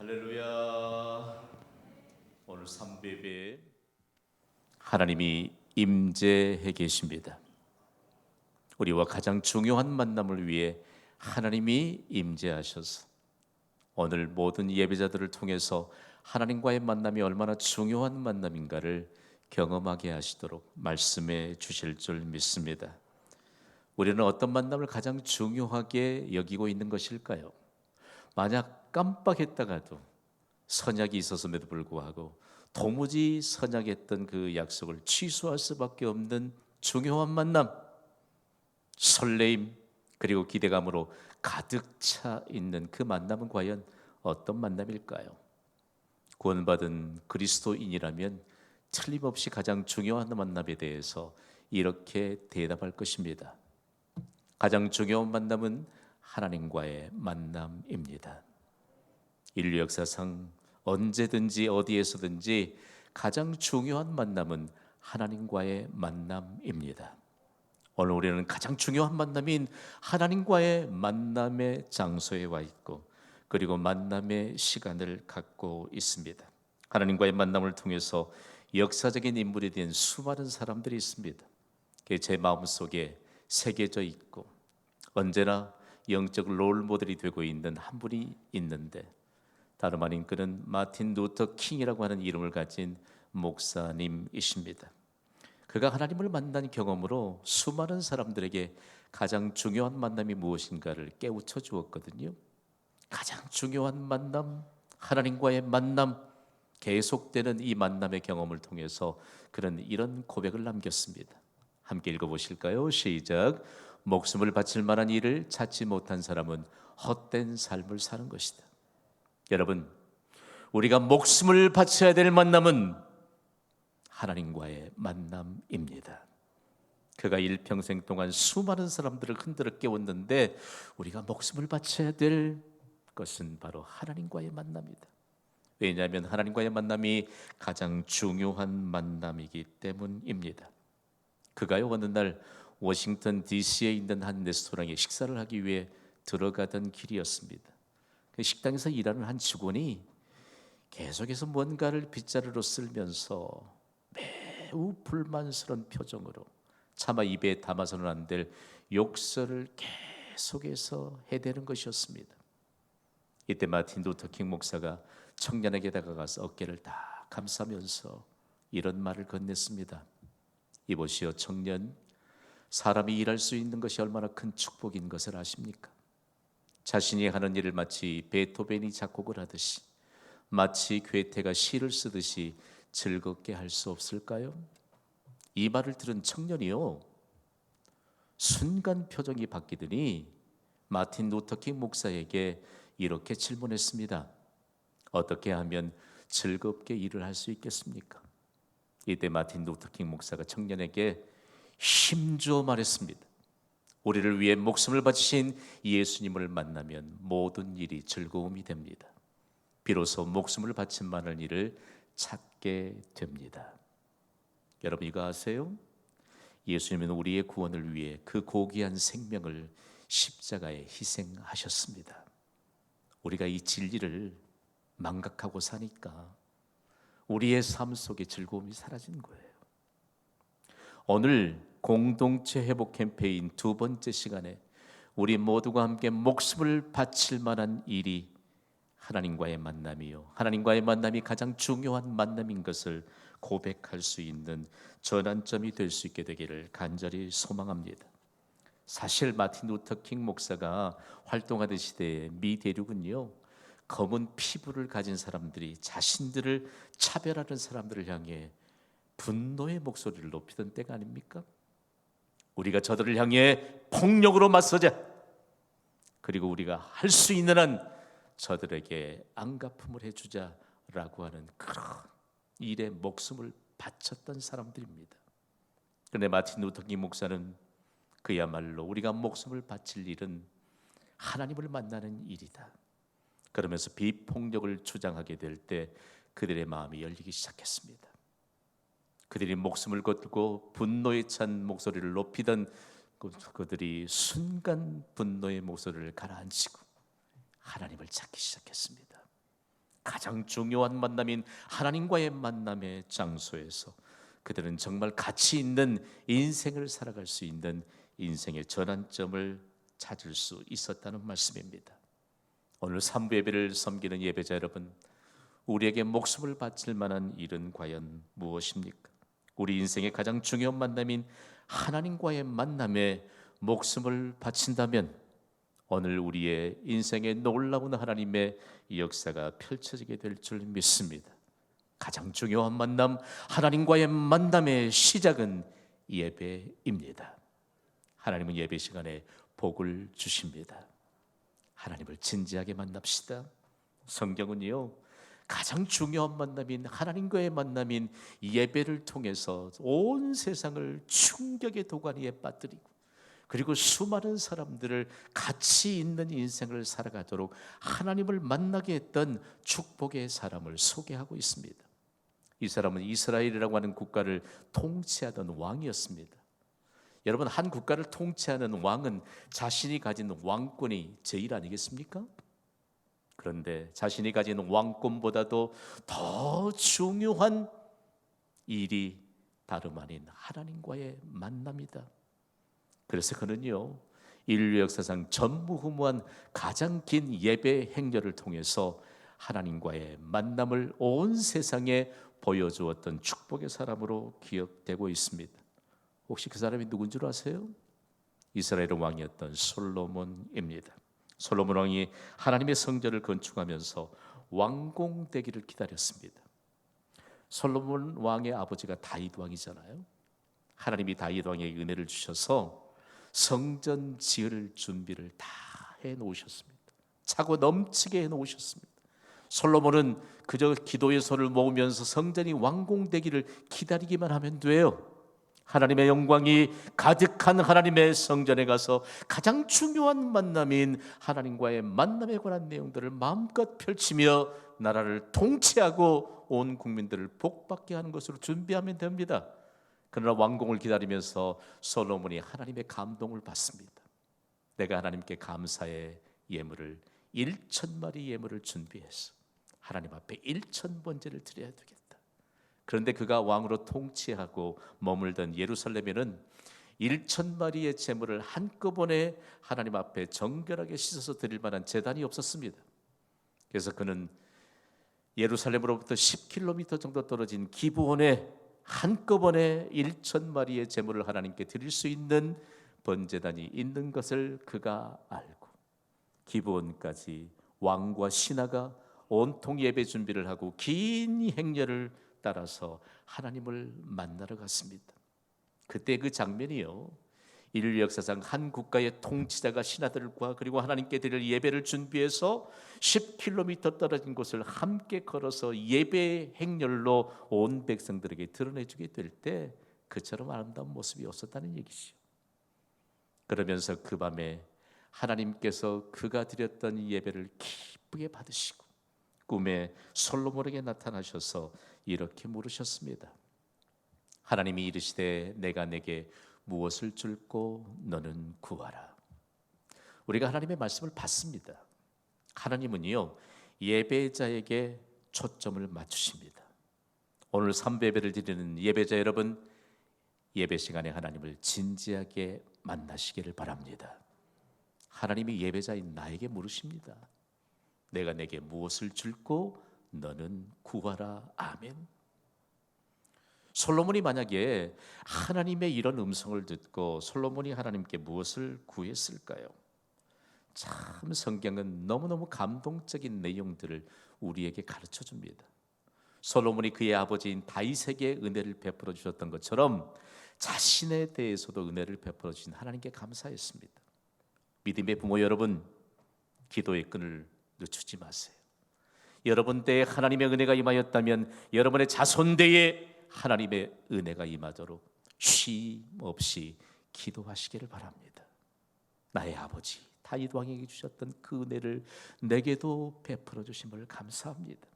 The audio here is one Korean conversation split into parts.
할렐루야. 오늘 3배에 하나님이 임재해 계십니다. 우리와 가장 중요한 만남을 위해 하나님이 임재하셔서 오늘 모든 예배자들을 통해서 하나님과의 만남이 얼마나 중요한 만남인가를 경험하게 하시도록 말씀해 주실 줄 믿습니다. 우리는 어떤 만남을 가장 중요하게 여기고 있는 것일까요? 만약 깜빡했다가도 선약이 있었음에도 불구하고 도무지 선약했던 그 약속을 취소할 수밖에 없는 중요한 만남, 설레임 그리고 기대감으로 가득 차 있는 그 만남은 과연 어떤 만남일까요? 구원받은 그리스도인이라면 틀림없이 가장 중요한 만남에 대해서 이렇게 대답할 것입니다. 가장 중요한 만남은 하나님과의 만남입니다. 인류 역사상 언제든지 어디에서든지 가장 중요한 만남은 하나님과의 만남입니다. 오늘 우리는 가장 중요한 만남인 하나님과의 만남의 장소에 와 있고 그리고 만남의 시간을 갖고 있습니다. 하나님과의 만남을 통해서 역사적인 인물이 된 수많은 사람들이 있습니다. 그게 제 마음속에 새겨져 있고 언제나 영적 롤모델이 되고 있는 한 분이 있는데 다름 아닌 그는 마틴 루터 킹이라고 하는 이름을 가진 목사님이십니다. 그가 하나님을 만난 경험으로 수많은 사람들에게 가장 중요한 만남이 무엇인가를 깨우쳐 주었거든요. 가장 중요한 만남, 하나님과의 만남, 계속되는 이 만남의 경험을 통해서 그는 이런 고백을 남겼습니다. 함께 읽어보실까요? 시작. 목숨을 바칠 만한 일을 찾지 못한 사람은 헛된 삶을 사는 것이다. 여러분, 우리가 목숨을 바쳐야 될 만남은 하나님과의 만남입니다. 그가 일평생 동안 수많은 사람들을 흔들어 깨웠는데 우리가 목숨을 바쳐야 될 것은 바로 하나님과의 만남이다. 왜냐하면 하나님과의 만남이 가장 중요한 만남이기 때문입니다. 그가요 어느 날 워싱턴 DC에 있는 한 레스토랑에 식사를 하기 위해 들어가던 길이었습니다. 그 식당에서 일하는 한 직원이 계속해서 뭔가를 빗자루로 쓸면서 매우 불만스러운 표정으로 차마 입에 담아서는 안 될 욕설을 계속해서 해대는 것이었습니다. 이때 마틴 루터 킹 목사가 청년에게 다가가서 어깨를 딱 감싸면서 이런 말을 건넸습니다. 이보시오 청년, 사람이 일할 수 있는 것이 얼마나 큰 축복인 것을 아십니까? 자신이 하는 일을 마치 베토벤이 작곡을 하듯이 마치 괴테가 시를 쓰듯이 즐겁게 할 수 없을까요? 이 말을 들은 청년이요 순간 표정이 바뀌더니 마틴 루터킹 목사에게 이렇게 질문했습니다. 어떻게 하면 즐겁게 일을 할 수 있겠습니까? 이때 마틴 루터킹 목사가 청년에게 힘주어 말했습니다. 우리를 위해 목숨을 바치신 예수님을 만나면 모든 일이 즐거움이 됩니다. 비로소 목숨을 바친 만한 일을 찾게 됩니다. 여러분 이거 아세요? 예수님은 우리의 구원을 위해 그 고귀한 생명을 십자가에 희생하셨습니다. 우리가 이 진리를 망각하고 사니까 우리의 삶 속에 즐거움이 사라진 거예요. 오늘 공동체 회복 캠페인 두 번째 시간에 우리 모두가 함께 목숨을 바칠 만한 일이 하나님과의 만남이요. 하나님과의 만남이 가장 중요한 만남인 것을 고백할 수 있는 전환점이 될 수 있게 되기를 간절히 소망합니다. 사실 마틴 루터 킹 목사가 활동하던 시대의 미 대륙은요. 검은 피부를 가진 사람들이 자신들을 차별하는 사람들을 향해 분노의 목소리를 높이던 때가 아닙니까? 우리가 저들을 향해 폭력으로 맞서자. 그리고 우리가 할 수 있는 한 저들에게 안갚음을 해주자라고 하는 그런 일에 목숨을 바쳤던 사람들입니다. 그런데 마틴 루터 킹 목사는 그야말로 우리가 목숨을 바칠 일은 하나님을 만나는 일이다. 그러면서 비폭력을 주장하게 될 때 그들의 마음이 열리기 시작했습니다. 그들이 목숨을 걸고 분노에 찬 목소리를 높이던 그들이 순간 분노의 목소리를 가라앉히고 하나님을 찾기 시작했습니다. 가장 중요한 만남인 하나님과의 만남의 장소에서 그들은 정말 가치 있는 인생을 살아갈 수 있는 인생의 전환점을 찾을 수 있었다는 말씀입니다. 오늘 3부 예배를 섬기는 예배자 여러분, 우리에게 목숨을 바칠 만한 일은 과연 무엇입니까? 우리 인생의 가장 중요한 만남인 하나님과의 만남에 목숨을 바친다면 오늘 우리의 인생에 놀라운 하나님의 역사가 펼쳐지게 될 줄 믿습니다. 가장 중요한 만남, 하나님과의 만남의 시작은 예배입니다. 하나님은 예배 시간에 복을 주십니다. 하나님을 진지하게 만납시다. 성경은요, 가장 중요한 만남인 하나님과의 만남인 예배를 통해서 온 세상을 충격의 도가니에 빠뜨리고 그리고 수많은 사람들을 가치 있는 인생을 살아가도록 하나님을 만나게 했던 축복의 사람을 소개하고 있습니다. 이 사람은 이스라엘이라고 하는 국가를 통치하던 왕이었습니다. 여러분, 한 국가를 통치하는 왕은 자신이 가진 왕권이 제일 아니겠습니까? 그런데 자신이 가진 왕권보다도 더 중요한 일이 다름 아닌 하나님과의 만남이다. 그래서 그는요, 인류 역사상 전무후무한 가장 긴 예배 행렬을 통해서 하나님과의 만남을 온 세상에 보여주었던 축복의 사람으로 기억되고 있습니다. 혹시 그 사람이 누군 줄 아세요? 이스라엘 왕이었던 솔로몬입니다. 솔로몬 왕이 하나님의 성전을 건축하면서 완공되기를 기다렸습니다. 솔로몬 왕의 아버지가 다윗 왕이잖아요. 하나님이 다윗 왕에게 은혜를 주셔서 성전 지을 준비를 다 해놓으셨습니다. 차고 넘치게 해놓으셨습니다. 솔로몬은 그저 기도의 손을 모으면서 성전이 완공되기를 기다리기만 하면 돼요. 하나님의 영광이 가득한 하나님의 성전에 가서 가장 중요한 만남인 하나님과의 만남에 관한 내용들을 마음껏 펼치며 나라를 통치하고 온 국민들을 복받게 하는 것으로 준비하면 됩니다. 그러나 완공을 기다리면서 솔로몬이 하나님의 감동을 받습니다. 내가 하나님께 감사의 예물을 1,000마리 예물을 준비해서 하나님 앞에 1,000번제를 드려야 되겠다. 그런데 그가 왕으로 통치하고 머물던 예루살렘에는 1,000마리의 제물을 한꺼번에 하나님 앞에 정결하게 씻어서 드릴 만한 제단이 없었습니다. 그래서 그는 예루살렘으로부터 10km 정도 떨어진 기브온에 한꺼번에 1,000마리의 제물을 하나님께 드릴 수 있는 번제단이 있는 것을 그가 알고 기브온까지 왕과 신하가 온통 예배 준비를 하고 긴 행렬을 따라서 하나님을 만나러 갔습니다. 그때 그 장면이요, 인류 역사상 한 국가의 통치자가 신하들과 그리고 하나님께 드릴 예배를 준비해서 10km 떨어진 곳을 함께 걸어서 예배 행렬로 온 백성들에게 드러내주게 될 때 그처럼 아름다운 모습이 없었다는 얘기죠. 그러면서 그 밤에 하나님께서 그가 드렸던 예배를 기쁘게 받으시고 꿈에 솔로몬에게 나타나셔서 이렇게 물으셨습니다. 하나님이 이르시되 내가 내게 무엇을 줄고 너는 구하라. 우리가 하나님의 말씀을 받습니다. 하나님은요, 예배자에게 초점을 맞추십니다. 오늘 3배배를 드리는 예배자 여러분, 예배 시간에 하나님을 진지하게 만나시기를 바랍니다. 하나님이 예배자인 나에게 물으십니다. 내가 내게 무엇을 줄고 너는 구하라. 아멘. 솔로몬이 만약에 하나님의 이런 음성을 듣고 솔로몬이 하나님께 무엇을 구했을까요? 참 성경은 너무너무 감동적인 내용들을 우리에게 가르쳐 줍니다. 솔로몬이 그의 아버지인 다윗에게 은혜를 베풀어 주셨던 것처럼 자신에 대해서도 은혜를 베풀어 주신 하나님께 감사했습니다. 믿음의 부모 여러분, 기도의 끈을 늦추지 마세요. 여러분 때에 하나님의 은혜가 임하였다면 여러분의 자손대에 하나님의 은혜가 임하도록 쉼 없이 기도하시기를 바랍니다. 나의 아버지 다윗 왕에게 주셨던 그 은혜를 내게도 베풀어 주심을 감사합니다.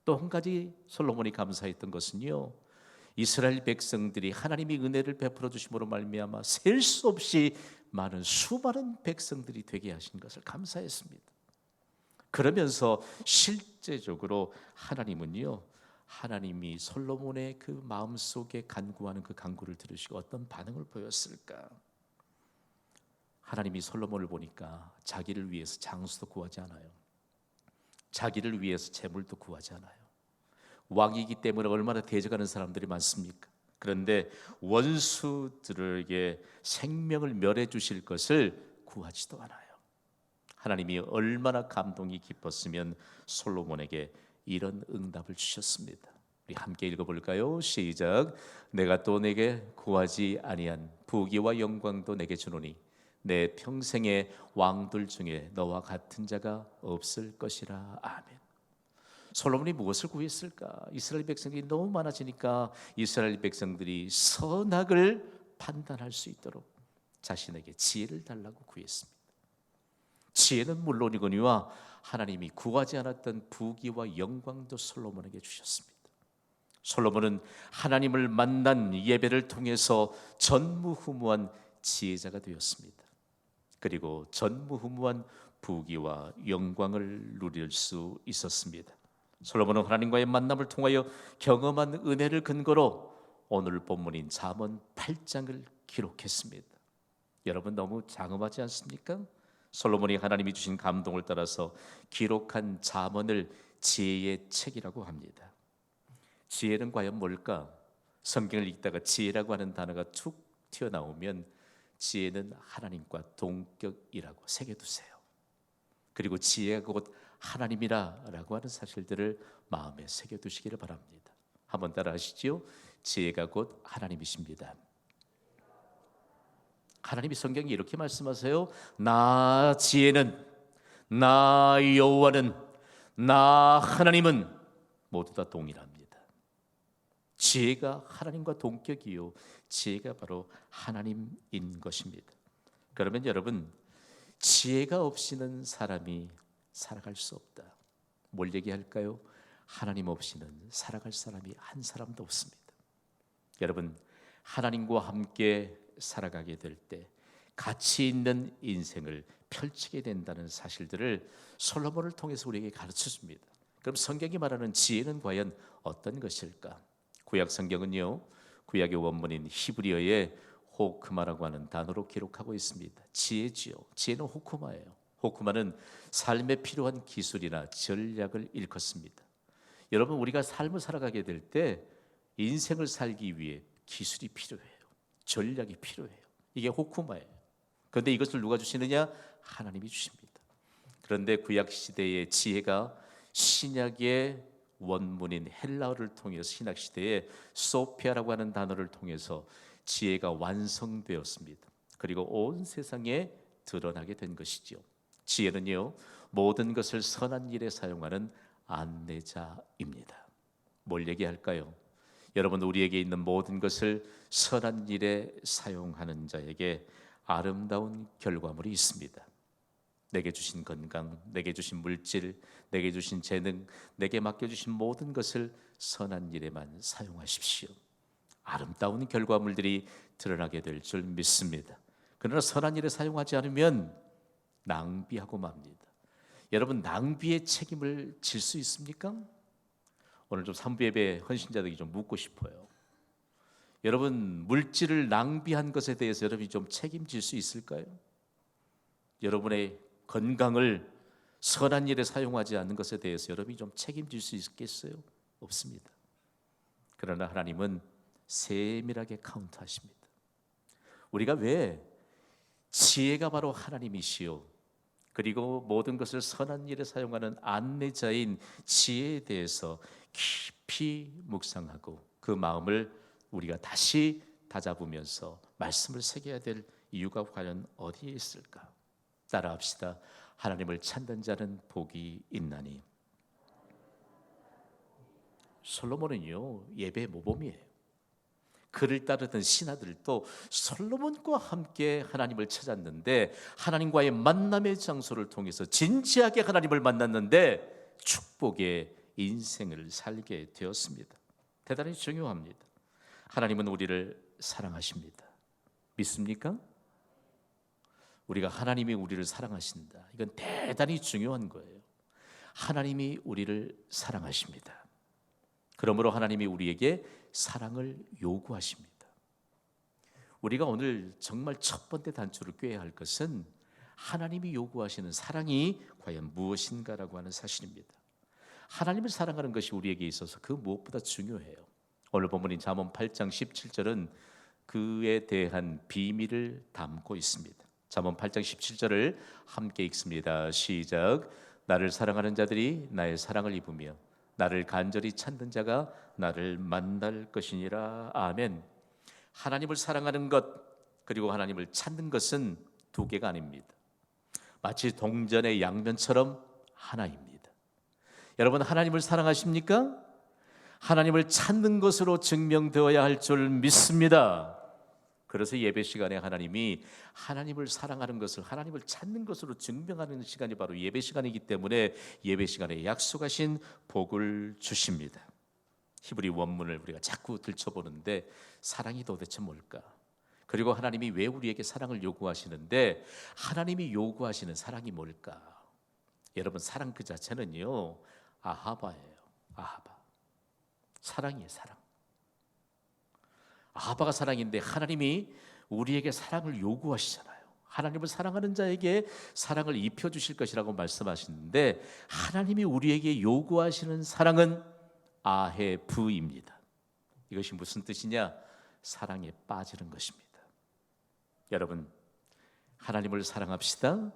또 한 가지 솔로몬이 감사했던 것은요, 이스라엘 백성들이 하나님이 은혜를 베풀어 주심으로 말미암아 셀 수 없이 많은 수많은 백성들이 되게 하신 것을 감사했습니다. 그러면서 실제적으로 하나님이 솔로몬의 그 마음속에 간구하는 그 간구를 들으시고 어떤 반응을 보였을까? 하나님이 솔로몬을 보니까 자기를 위해서 장수도 구하지 않아요. 자기를 위해서 재물도 구하지 않아요. 왕이기 때문에 얼마나 대적하는 사람들이 많습니까? 그런데 원수들에게 생명을 멸해 주실 것을 구하지도 않아요. 하나님이 얼마나 감동이 깊었으면 솔로몬에게 이런 응답을 주셨습니다. 우리 함께 읽어볼까요? 시작. 내가 또 내게 구하지 아니한 부귀와 영광도 내게 주노니 내 평생의 왕들 중에 너와 같은 자가 없을 것이라. 아멘. 솔로몬이 무엇을 구했을까? 이스라엘 백성들이 너무 많아지니까 이스라엘 백성들이 선악을 판단할 수 있도록 자신에게 지혜를 달라고 구했습니다. 지혜는 물론이거니와 하나님이 구하지 않았던 부귀와 영광도 솔로몬에게 주셨습니다. 솔로몬은 하나님을 만난 예배를 통해서 전무후무한 지혜자가 되었습니다. 그리고 전무후무한 부귀와 영광을 누릴 수 있었습니다. 솔로몬은 하나님과의 만남을 통하여 경험한 은혜를 근거로 오늘 본문인 잠언 8장을 기록했습니다. 여러분 너무 장엄하지 않습니까? 솔로몬이 하나님이 주신 감동을 따라서 기록한 잠언을 지혜의 책이라고 합니다. 지혜는 과연 뭘까? 성경을 읽다가 지혜라고 하는 단어가 툭 튀어나오면 지혜는 하나님과 동격이라고 새겨두세요. 그리고 지혜가 곧 하나님이라고 하는 사실들을 마음에 새겨두시기를 바랍니다. 한번 따라 하시지요. 지혜가 곧 하나님이십니다. 하나님이 성경에 이렇게 말씀하세요. 나 지혜는, 나 여호와는, 나 하나님은 모두 다 동일합니다. 지혜가 하나님과 동격이요, 지혜가 바로 하나님인 것입니다. 그러면 여러분, 지혜가 없이는 사람이 살아갈 수 없다. 뭘 얘기할까요? 하나님 없이는 살아갈 사람이 한 사람도 없습니다. 여러분, 하나님과 함께 살아가게 될 때 가치 있는 인생을 펼치게 된다는 사실들을 솔로몬을 통해서 우리에게 가르쳐 줍니다. 그럼 성경이 말하는 지혜는 과연 어떤 것일까? 구약 성경은요, 구약의 원문인 히브리어의 호크마라고 하는 단어로 기록하고 있습니다. 지혜지요. 지혜는 호크마예요. 호크마는 삶에 필요한 기술이나 전략을 일컫습니다. 여러분, 우리가 삶을 살아가게 될 때 인생을 살기 위해 기술이 필요해요. 전략이 필요해요. 이게 호크마예요. 그런데 이것을 누가 주시느냐? 하나님이 주십니다. 그런데 구약 시대의 지혜가 신약의 원문인 헬라어를 통해서 신약 시대에 소피아라고 하는 단어를 통해서 지혜가 완성되었습니다. 그리고 온 세상에 드러나게 된 것이죠. 지혜는요, 모든 것을 선한 일에 사용하는 안내자입니다. 뭘 얘기할까요? 여러분, 우리에게 있는 모든 것을 선한 일에 사용하는 자에게 아름다운 결과물이 있습니다. 내게 주신 건강, 내게 주신 물질, 내게 주신 재능, 내게 맡겨주신 모든 것을 선한 일에만 사용하십시오. 아름다운 결과물들이 드러나게 될 줄 믿습니다. 그러나 선한 일에 사용하지 않으면 낭비하고 맙니다. 여러분, 낭비의 책임을 질 수 있습니까? 오늘 좀 삼부 예배 헌신자들에게 좀 묻고 싶어요. 여러분, 물질을 낭비한 것에 대해서 여러분이 좀 책임질 수 있을까요? 여러분의 건강을 선한 일에 사용하지 않는 것에 대해서 여러분이 좀 책임질 수 있겠어요? 없습니다. 그러나 하나님은 세밀하게 카운트하십니다. 우리가 왜 지혜가 바로 하나님이시요, 그리고 모든 것을 선한 일에 사용하는 안내자인 지혜에 대해서 깊이 묵상하고 그 마음을 우리가 다시 다잡으면서 말씀을 새겨야 될 이유가 과연 어디에 있을까? 따라합시다. 하나님을 찾는 자는 복이 있나니. 솔로몬은요, 예배 모범이에요. 그를 따르던 신하들도 솔로몬과 함께 하나님을 찾았는데, 하나님과의 만남의 장소를 통해서 진지하게 하나님을 만났는데 축복의 인생을 살게 되었습니다. 대단히 중요합니다. 하나님은 우리를 사랑하십니다. 믿습니까? 우리가 하나님이 우리를 사랑하신다, 이건 대단히 중요한 거예요. 하나님이 우리를 사랑하십니다. 그러므로 하나님이 우리에게 사랑을 요구하십니다. 우리가 오늘 정말 첫 번째 단추를 꿰야 할 것은 하나님이 요구하시는 사랑이 과연 무엇인가라고 하는 사실입니다. 하나님을 사랑하는 것이 우리에게 있어서 그 무엇보다 중요해요. 오늘 본문인 잠언 8장 17절은 그에 대한 비밀을 담고 있습니다. 잠언 8장 17절을 함께 읽습니다. 시작. 나를 사랑하는 자들이 나의 사랑을 입으며 나를 간절히 찾는 자가 나를 만날 것이니라. 아멘. 하나님을 사랑하는 것 그리고 하나님을 찾는 것은 두 개가 아닙니다. 마치 동전의 양면처럼 하나입니다. 여러분, 하나님을 사랑하십니까? 하나님을 찾는 것으로 증명되어야 할 줄 믿습니다. 그래서 예배 시간에 하나님이 하나님을 사랑하는 것을 하나님을 찾는 것으로 증명하는 시간이 바로 예배 시간이기 때문에 예배 시간에 약속하신 복을 주십니다. 히브리 원문을 우리가 자꾸 들춰보는데 사랑이 도대체 뭘까? 그리고 하나님이 왜 우리에게 사랑을 요구하시는데 하나님이 요구하시는 사랑이 뭘까? 여러분, 사랑 그 자체는요, 아하바예요. 아하바. 사랑이에요, 사랑. 아하바가 사랑인데 하나님이 우리에게 사랑을 요구하시잖아요. 하나님을 사랑하는 자에게 사랑을 입혀주실 것이라고 말씀하시는데 하나님이 우리에게 요구하시는 사랑은 아헤브입니다. 이것이 무슨 뜻이냐? 사랑에 빠지는 것입니다. 여러분, 하나님을 사랑합시다.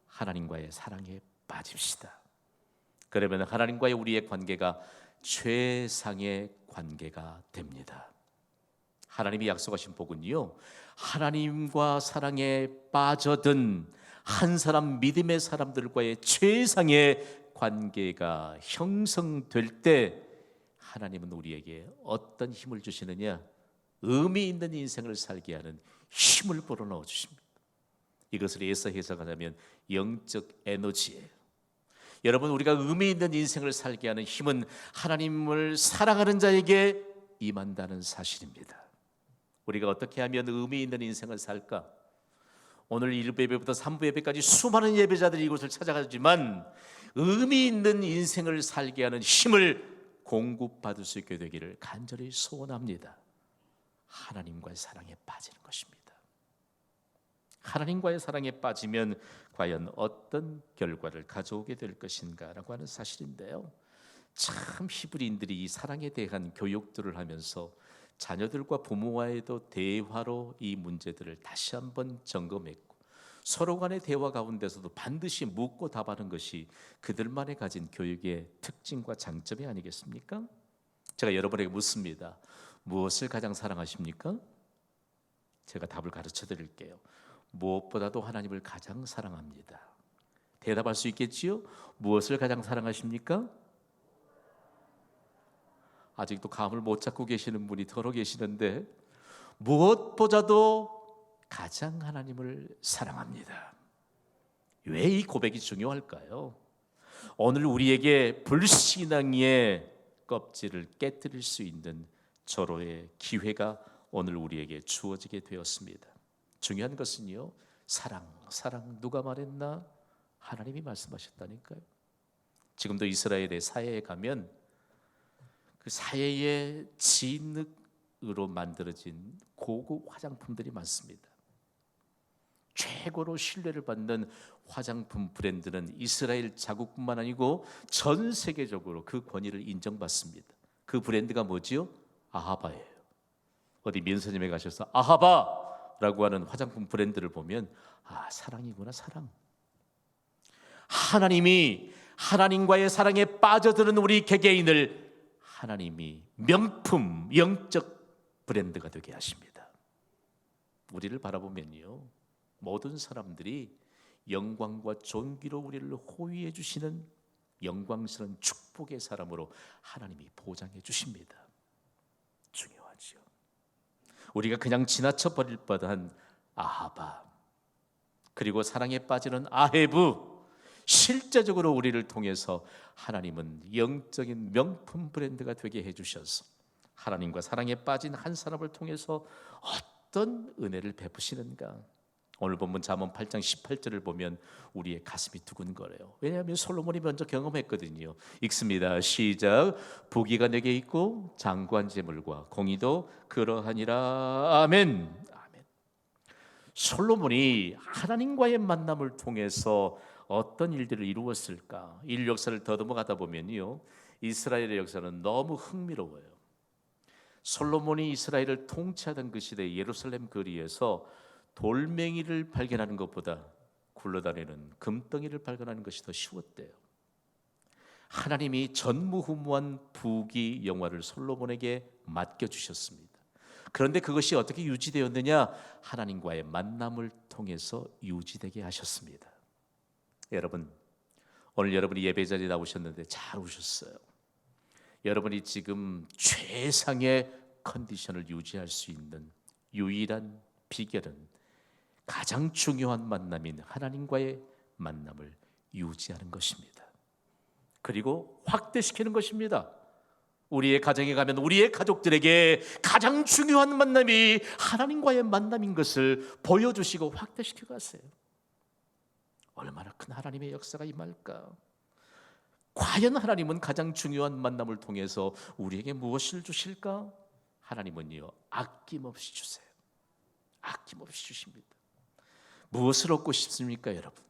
하나님과의 사랑에 빠집시다. 그러면 하나님과의 우리의 관계가 최상의 관계가 됩니다. 하나님이 약속하신 복은요, 하나님과 사랑에 빠져든 한 사람 믿음의 사람들과의 최상의 관계가 형성될 때 하나님은 우리에게 어떤 힘을 주시느냐? 의미 있는 인생을 살게 하는 힘을 불어넣어 주십니다. 이것을 예서 해석하자면 영적 에너지예요. 여러분, 우리가 의미 있는 인생을 살게 하는 힘은 하나님을 사랑하는 자에게 임한다는 사실입니다. 우리가 어떻게 하면 의미 있는 인생을 살까? 오늘 1부 예배부터 3부 예배까지 수많은 예배자들이 이곳을 찾아가지만 의미 있는 인생을 살게 하는 힘을 공급받을 수 있게 되기를 간절히 소원합니다. 하나님과의 사랑에 빠지는 것입니다. 하나님과의 사랑에 빠지면 과연 어떤 결과를 가져오게 될 것인가라고 하는 사실인데요. 참 히브리인들이 이 사랑에 대한 교육들을 하면서 자녀들과 부모와의도 대화로 이 문제들을 다시 한번 점검했고 서로 간의 대화 가운데서도 반드시 묻고 답하는 것이 그들만의 가진 교육의 특징과 장점이 아니겠습니까? 제가 여러분에게 묻습니다. 무엇을 가장 사랑하십니까? 제가 답을 가르쳐 드릴게요. 무엇보다도 하나님을 가장 사랑합니다. 대답할 수 있겠지요? 무엇을 가장 사랑하십니까? 아직도 감을 못 잡고 계시는 분이 더러 계시는데 무엇보다도 가장 하나님을 사랑합니다. 왜 이 고백이 중요할까요? 오늘 우리에게 불신앙의 껍질을 깨뜨릴 수 있는 절호의 기회가 오늘 우리에게 주어지게 되었습니다. 중요한 것은요, 사랑 누가 말했나? 하나님이 말씀하셨다니까요. 지금도 이스라엘의 사해에 가면 그 사해의 진흙으로 만들어진 고급 화장품들이 많습니다. 최고로 신뢰를 받는 화장품 브랜드는 이스라엘 자국뿐만 아니고 전 세계적으로 그 권위를 인정받습니다. 그 브랜드가 뭐지요? 아하바예요. 어디 면세점에 가셔서 아하바라고 하는 화장품 브랜드를 보면 사랑이구나, 사랑. 하나님이 하나님과의 사랑에 빠져드는 우리 개개인을 하나님이 명품, 영적 브랜드가 되게 하십니다. 우리를 바라보면요, 모든 사람들이 영광과 존귀로 우리를 호위해 주시는 영광스러운 축복의 사람으로 하나님이 보장해 주십니다. 중요하죠. 우리가 그냥 지나쳐 버릴 뻔한 아하바, 그리고 사랑에 빠지는 아헤브, 실제적으로 우리를 통해서 하나님은 영적인 명품 브랜드가 되게 해주셔서 하나님과 사랑에 빠진 한 사람을 통해서 어떤 은혜를 베푸시는가? 오늘 본문 잠언 8장 18절을 보면 우리의 가슴이 두근거려요. 왜냐하면 솔로몬이 먼저 경험했거든요. 읽습니다. 시작. 부귀가 내게 있고 장관 재물과 공의도 그러하니라. 아멘. 아멘. 솔로몬이 하나님과의 만남을 통해서 어떤 일들을 이루었을까? 인류 역사를 더듬어 가다 보면요, 이스라엘의 역사는 너무 흥미로워요. 솔로몬이 이스라엘을 통치하던 그 시대 예루살렘 거리에서 돌멩이를 발견하는 것보다 굴러다니는 금덩이를 발견하는 것이 더 쉬웠대요. 하나님이 전무후무한 부귀 영화를 솔로몬에게 맡겨주셨습니다. 그런데 그것이 어떻게 유지되었느냐? 하나님과의 만남을 통해서 유지되게 하셨습니다. 여러분, 오늘 여러분이 예배 자리에 나오셨는데 잘 오셨어요. 여러분이 지금 최상의 컨디션을 유지할 수 있는 유일한 비결은 가장 중요한 만남인 하나님과의 만남을 유지하는 것입니다. 그리고 확대시키는 것입니다. 우리의 가정에 가면 우리의 가족들에게 가장 중요한 만남이 하나님과의 만남인 것을 보여주시고 확대시켜 가세요. 얼마나 큰 하나님의 역사가 임할까? 과연 하나님은 가장 중요한 만남을 통해서 우리에게 무엇을 주실까? 하나님은요, 아낌없이 주세요. 아낌없이 주십니다. 무엇을 얻고 싶습니까, 여러분?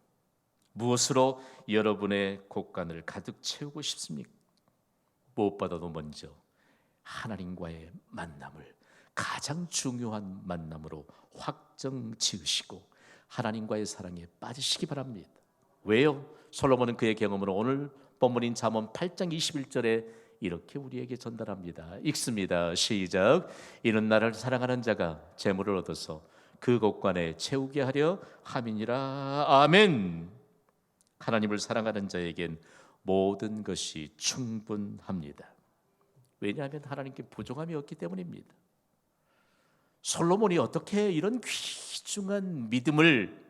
무엇으로 여러분의 곳간을 가득 채우고 싶습니까? 무엇보다도 먼저 하나님과의 만남을 가장 중요한 만남으로 확정 지으시고 하나님과의 사랑에 빠지시기 바랍니다. 왜요? 솔로몬은 그의 경험으로 오늘 본문인 잠언 8장 21절에 이렇게 우리에게 전달합니다. 읽습니다. 시작. 이는 나를 사랑하는 자가 재물을 얻어서 그 곳간에 채우게 하려 함이니라. 아멘. 하나님을 사랑하는 자에겐 모든 것이 충분합니다. 왜냐하면 하나님께 부족함이 없기 때문입니다. 솔로몬이 어떻게 이런 귀중한 믿음을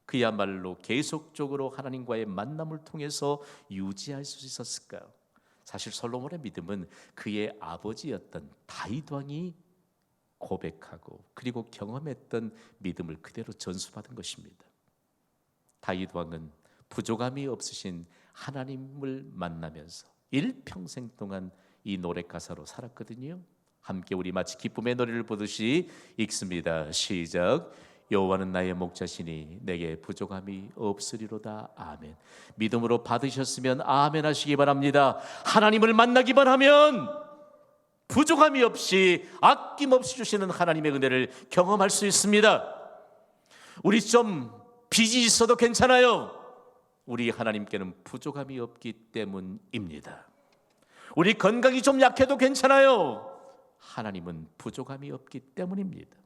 그야말로 계속적으로 하나님과의 만남을 통해서 유지할 수 있었을까요? 사실 솔로몬의 믿음은 그의 아버지였던 다윗 왕이 고백하고 그리고 경험했던 믿음을 그대로 전수받은 것입니다. 다윗 왕은 부족함이 없으신 하나님을 만나면서 일평생 동안 이 노래 가사로 살았거든요. 함께 우리 마치 기쁨의 노래를 부르듯이 읽습니다. 시작. 여호와는 나의 목자시니 내게 부족함이 없으리로다. 아멘. 믿음으로 받으셨으면 아멘 하시기 바랍니다. 하나님을 만나기만 하면 부족함이 없이 아낌없이 주시는 하나님의 은혜를 경험할 수 있습니다. 우리 좀 빚이 있어도 괜찮아요. 우리 하나님께는 부족함이 없기 때문입니다. 우리 건강이 좀 약해도 괜찮아요. 하나님은 부족함이 없기 때문입니다.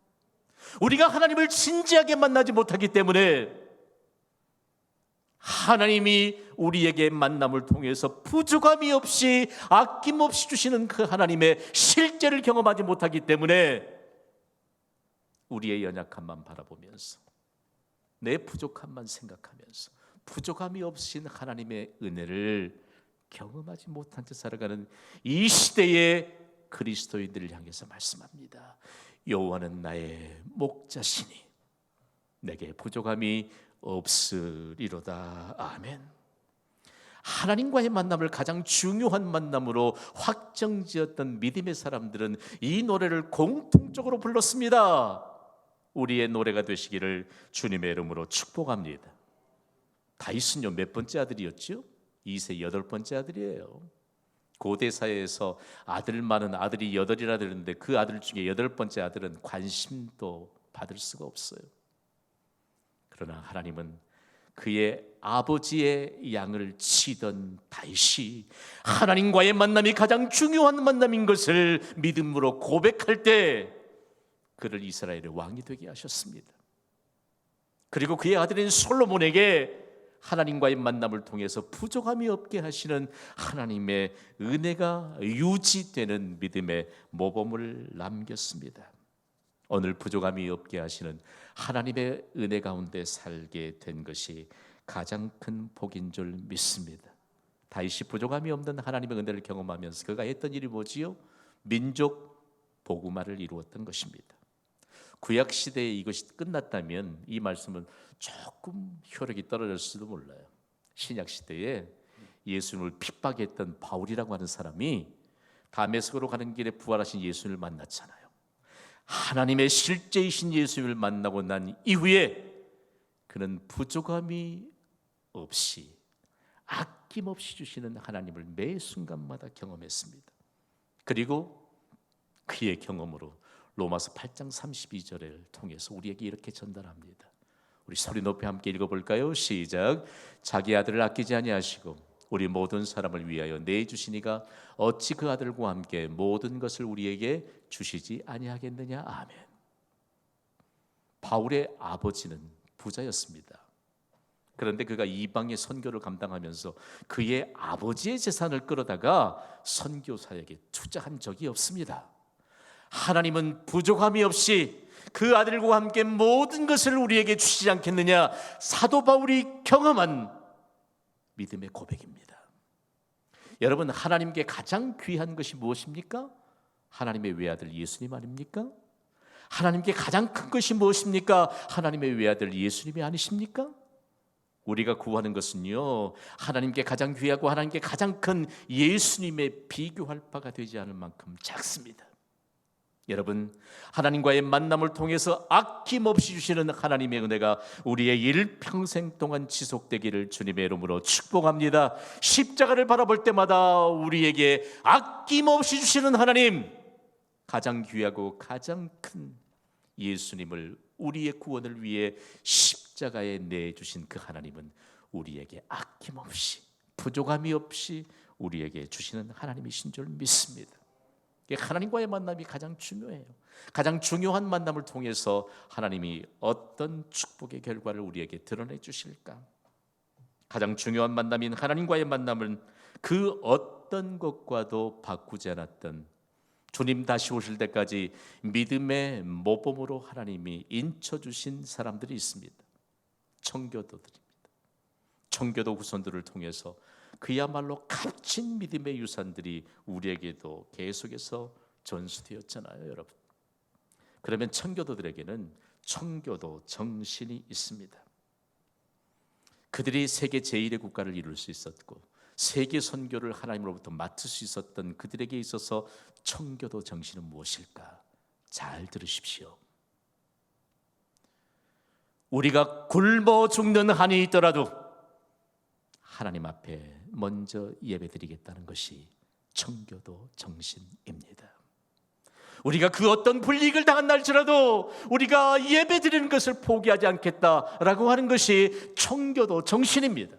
우리가 하나님을 진지하게 만나지 못하기 때문에 하나님이 우리에게 만남을 통해서 부족함이 없이 아낌없이 주시는 그 하나님의 실제를 경험하지 못하기 때문에 우리의 연약함만 바라보면서 내 부족함만 생각하면서 부족함이 없으신 하나님의 은혜를 경험하지 못한 채 살아가는 이 시대의 그리스도인들을 향해서 말씀합니다. 여호와는 나의 목자시니 내게 부족함이 없으리로다. 아멘. 하나님과의 만남을 가장 중요한 만남으로 확정지었던 믿음의 사람들은 이 노래를 공통적으로 불렀습니다. 우리의 노래가 되시기를 주님의 이름으로 축복합니다. 다윗은요 몇 번째 아들이었죠? 2세 8번째 아들이에요. 고대 사회에서 아들 많은 아들이 8이라 되는데 그 아들 중에 8번째 아들은 관심도 받을 수가 없어요. 그러나 하나님은 그의 아버지의 양을 치던 다윗이 하나님과의 만남이 가장 중요한 만남인 것을 믿음으로 고백할 때 그를 이스라엘의 왕이 되게 하셨습니다. 그리고 그의 아들인 솔로몬에게 하나님과의 만남을 통해서 부족함이 없게 하시는 하나님의 은혜가 유지되는 믿음의 모범을 남겼습니다. 오늘 부족함이 없게 하시는 하나님의 은혜 가운데 살게 된 것이 가장 큰 복인 줄 믿습니다. 다윗이 부족함이 없는 하나님의 은혜를 경험하면서 그가 했던 일이 뭐지요? 민족 복음화를 이루었던 것입니다. 구약 시대에 이것이 끝났다면 이 말씀은 조금 효력이 떨어졌을지도 몰라요. 신약 시대에 예수님을 핍박했던 바울이라고 하는 사람이 다메섹으로 가는 길에 부활하신 예수님을 만났잖아요. 하나님의 실제이신 예수님을 만나고 난 이후에 그는 부족함이 없이 아낌없이 주시는 하나님을 매 순간마다 경험했습니다. 그리고 그의 경험으로 로마서 8장 32절을 통해서 우리에게 이렇게 전달합니다. 우리 소리 높이 함께 읽어볼까요? 시작. 자기 아들을 아끼지 아니하시고 우리 모든 사람을 위하여 내주시니가 어찌 그 아들과 함께 모든 것을 우리에게 주시지 아니하겠느냐. 아멘. 바울의 아버지는 부자였습니다. 그런데 그가 이방의 선교를 감당하면서 그의 아버지의 재산을 끌어다가 선교 사역에 투자한 적이 없습니다. 하나님은 부족함이 없이 그 아들과 함께 모든 것을 우리에게 주시지 않겠느냐. 사도 바울이 경험한 믿음의 고백입니다. 여러분, 하나님께 가장 귀한 것이 무엇입니까? 하나님의 외아들 예수님 아닙니까? 하나님께 가장 큰 것이 무엇입니까? 하나님의 외아들 예수님이 아니십니까? 우리가 구하는 것은요, 하나님께 가장 귀하고 하나님께 가장 큰 예수님에 비교할 바가 되지 않을 만큼 작습니다. 여러분, 하나님과의 만남을 통해서 아낌없이 주시는 하나님의 은혜가 우리의 일평생 동안 지속되기를 주님의 이름으로 축복합니다. 십자가를 바라볼 때마다 우리에게 아낌없이 주시는 하나님, 가장 귀하고 가장 큰 예수님을 우리의 구원을 위해 십자가에 내주신 그 하나님은 우리에게 아낌없이 부족함이 없이 우리에게 주시는 하나님이신 줄 믿습니다. 하나님과의 만남이 가장 중요해요. 가장 중요한 만남을 통해서 하나님이 어떤 축복의 결과를 우리에게 드러내 주실까? 가장 중요한 만남인 하나님과의 만남은 그 어떤 것과도 바꾸지 않았던 주님 다시 오실 때까지 믿음의 모범으로 하나님이 인쳐주신 사람들이 있습니다. 청교도들입니다. 청교도 후손들을 통해서 그야말로 값진 믿음의 유산들이 우리에게도 계속해서 전수되었잖아요, 여러분. 그러면 청교도들에게는 청교도 정신이 있습니다. 그들이 세계 제1의 국가를 이룰 수 있었고 세계 선교를 하나님으로부터 맡을 수 있었던 그들에게 있어서 청교도 정신은 무엇일까? 잘 들으십시오. 우리가 굶어 죽는 한이 있더라도 하나님 앞에 먼저 예배드리겠다는 것이 청교도 정신입니다. 우리가 그 어떤 불이익을 당한 날지라도 우리가 예배드리는 것을 포기하지 않겠다라고 하는 것이 청교도 정신입니다.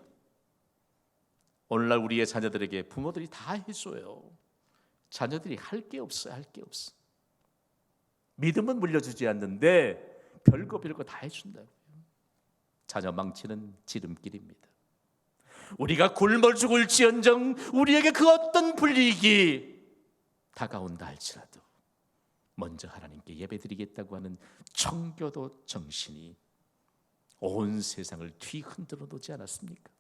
오늘날 우리의 자녀들에게 부모들이 다 해줘요. 자녀들이 할 게 없어요. 할 게 없어. 믿음은 물려주지 않는데 별거 다 해준다고요. 자녀 망치는 지름길입니다. 우리가 굶어 죽을지언정 우리에게 그 어떤 불이익이 다가온다 할지라도 먼저 하나님께 예배드리겠다고 하는 청교도 정신이 온 세상을 뒤흔들어 놓지 않았습니까?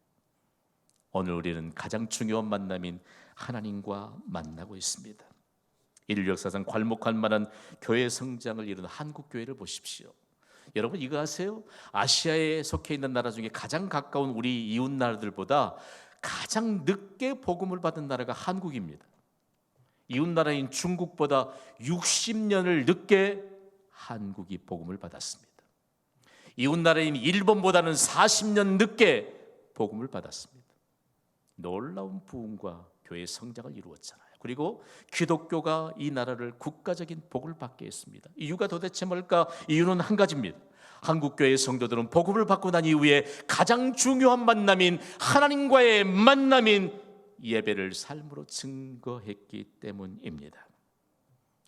오늘 우리는 가장 중요한 만남인 하나님과 만나고 있습니다. 인류 역사상 괄목할 만한 교회 성장을 이룬 한국 교회를 보십시오. 여러분 이거 아세요? 아시아에 속해 있는 나라 중에 가장 가까운 우리 이웃 나라들보다 가장 늦게 복음을 받은 나라가 한국입니다. 이웃 나라인 중국보다 60년을 늦게 한국이 복음을 받았습니다. 이웃 나라인 일본보다는 40년 늦게 복음을 받았습니다. 놀라운 부흥과 교회 성장을 이루었잖아요. 그리고 기독교가 이 나라를 국가적인 복을 받게 했습니다. 이유가 도대체 뭘까? 이유는 한 가지입니다. 한국교회 성도들은 복음을 받고 난 이후에 가장 중요한 만남인 하나님과의 만남인 예배를 삶으로 증거했기 때문입니다.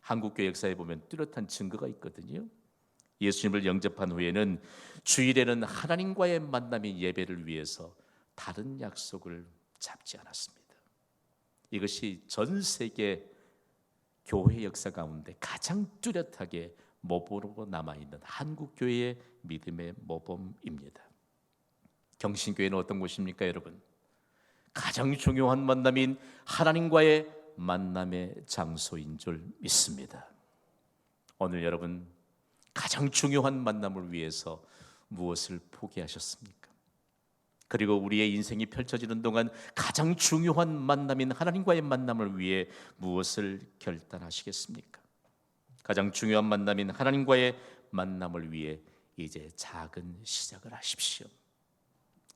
한국교회 역사에 보면 뚜렷한 증거가 있거든요. 예수님을 영접한 후에는 주일에는 하나님과의 만남인 예배를 위해서 다른 약속을 잡지 않았습니다. 이것이 전 세계 교회 역사 가운데 가장 뚜렷하게 모범으로 남아있는 한국교회의 믿음의 모범입니다. 경신교회는 어떤 곳입니까, 여러분? 가장 중요한 만남인 하나님과의 만남의 장소인 줄 믿습니다. 오늘 여러분 가장 중요한 만남을 위해서 무엇을 포기하셨습니까? 그리고 우리의 인생이 펼쳐지는 동안 가장 중요한 만남인 하나님과의 만남을 위해 무엇을 결단하시겠습니까? 가장 중요한 만남인 하나님과의 만남을 위해 이제 작은 시작을 하십시오.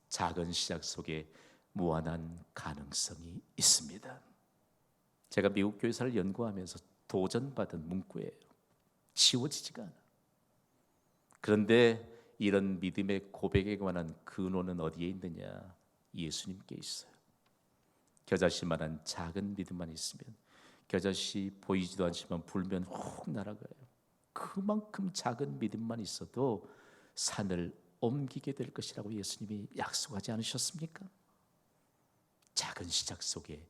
작은 시작 속에 무한한 가능성이 있습니다. 제가 미국 교회사를 연구하면서 도전받은 문구예요. 지워지지가 않아. 그런데 이런 믿음의 고백에 관한 근원은 어디에 있느냐? 예수님께 있어요. 겨자씨만한 작은 믿음만 있으면, 겨자씨 보이지도 않지만 불면 훅 날아가요. 그만큼 작은 믿음만 있어도 산을 옮기게 될 것이라고 예수님이 약속하지 않으셨습니까? 작은 시작 속에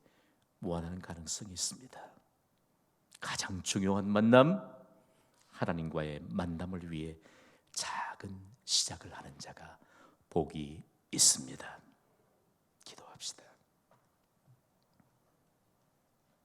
무한한 가능성이 있습니다. 가장 중요한 만남, 하나님과의 만남을 위해 작은 시작을 하는 자가 복이 있습니다.